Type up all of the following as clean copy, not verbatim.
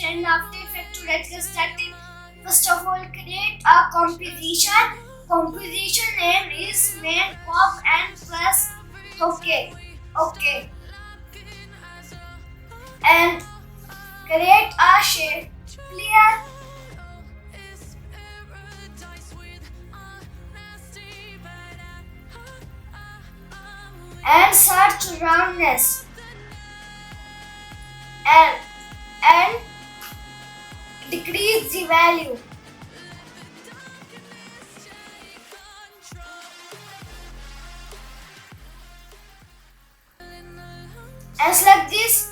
and After Effects to get started. First of all, create a composition. Composition name is main pop and press OK. OK. And create a shape layer and search roundness and decrease the value. And select this,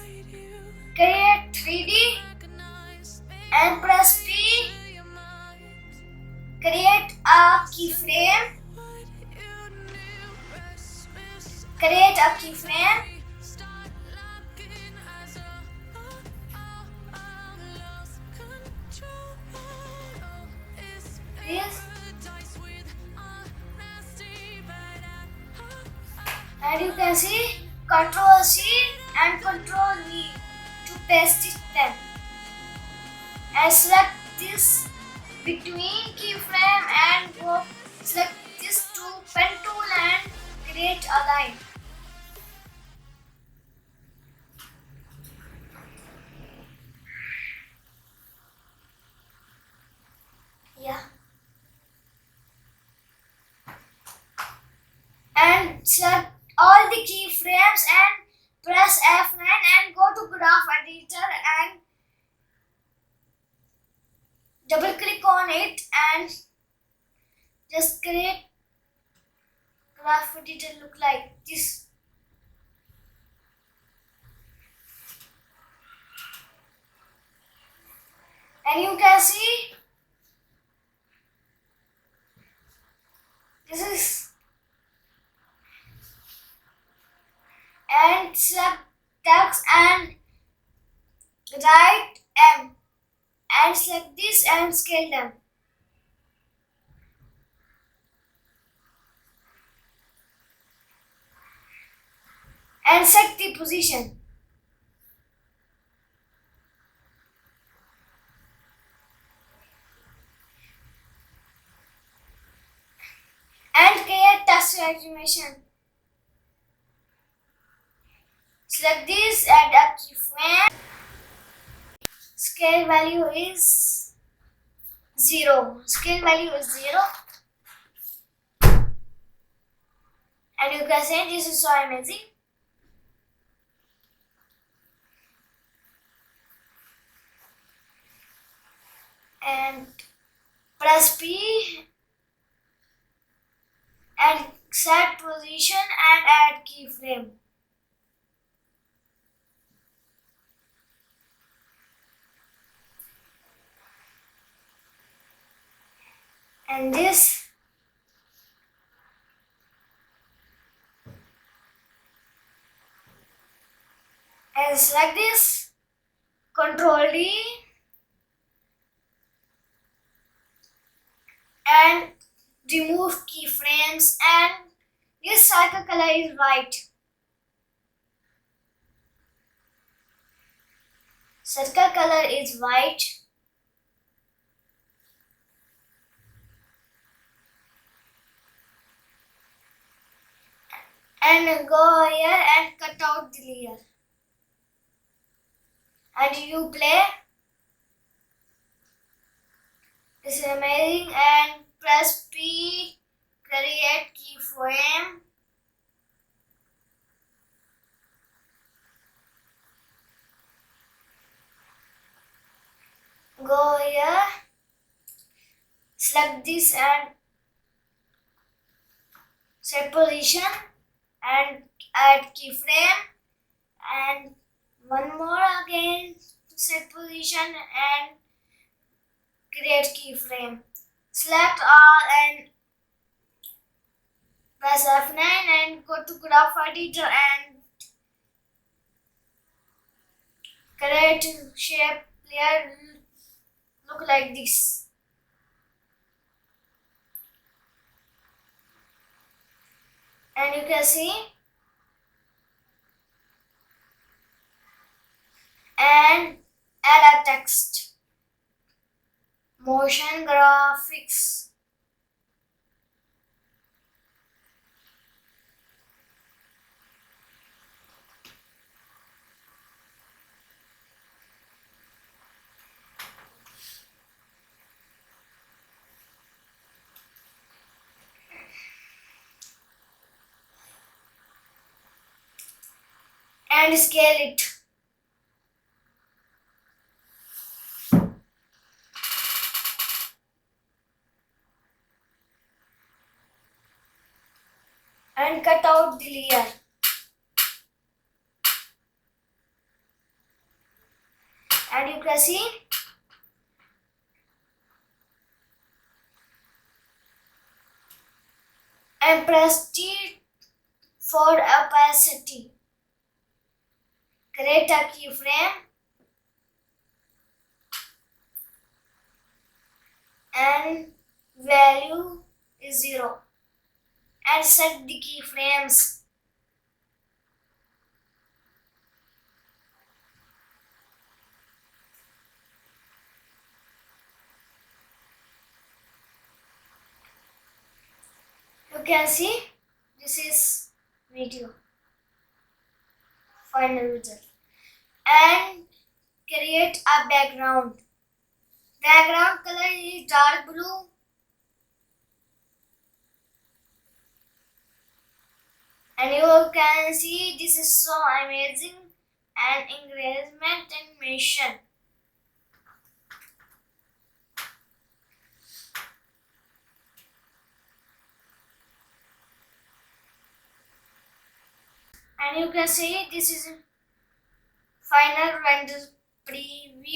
create 3D and press P, create a keyframe, create a keyframe, this, and you can see Ctrl C and Ctrl V to paste them. And select this between keyframe and go select this pen tool and create a line. Yeah. And select all the keyframes and press F9 and go to graph editor and double click on it and just create graph editor look like this. And you can see this is and select text and write M and select this and scale them. And set the position. And create text animation. Select this, add a keyframe. Scale value is 0. Scale value is 0. And you can say this is so amazing. And press P and set position and add keyframe. And this and select this, Ctrl D and remove keyframes, and this circle color is white. Circle color is white. And go here and cut out the layer. And you play. This is amazing. And press P, create keyframe. Go here. Select this and set position and add keyframe, and one more again to set position and create keyframe. Select all and press F9 and go to graph editor and create shape layer look like this. And you can see, and Add a text. Motion graphics. And scale it. And cut out the layer. And you can see and press T for opacity. Create a keyframe and value is 0 and set the keyframes. You can see this is video final result and create a background. Background color is dark blue and you can see this is so amazing and engagement animation. And you can see this is final render preview.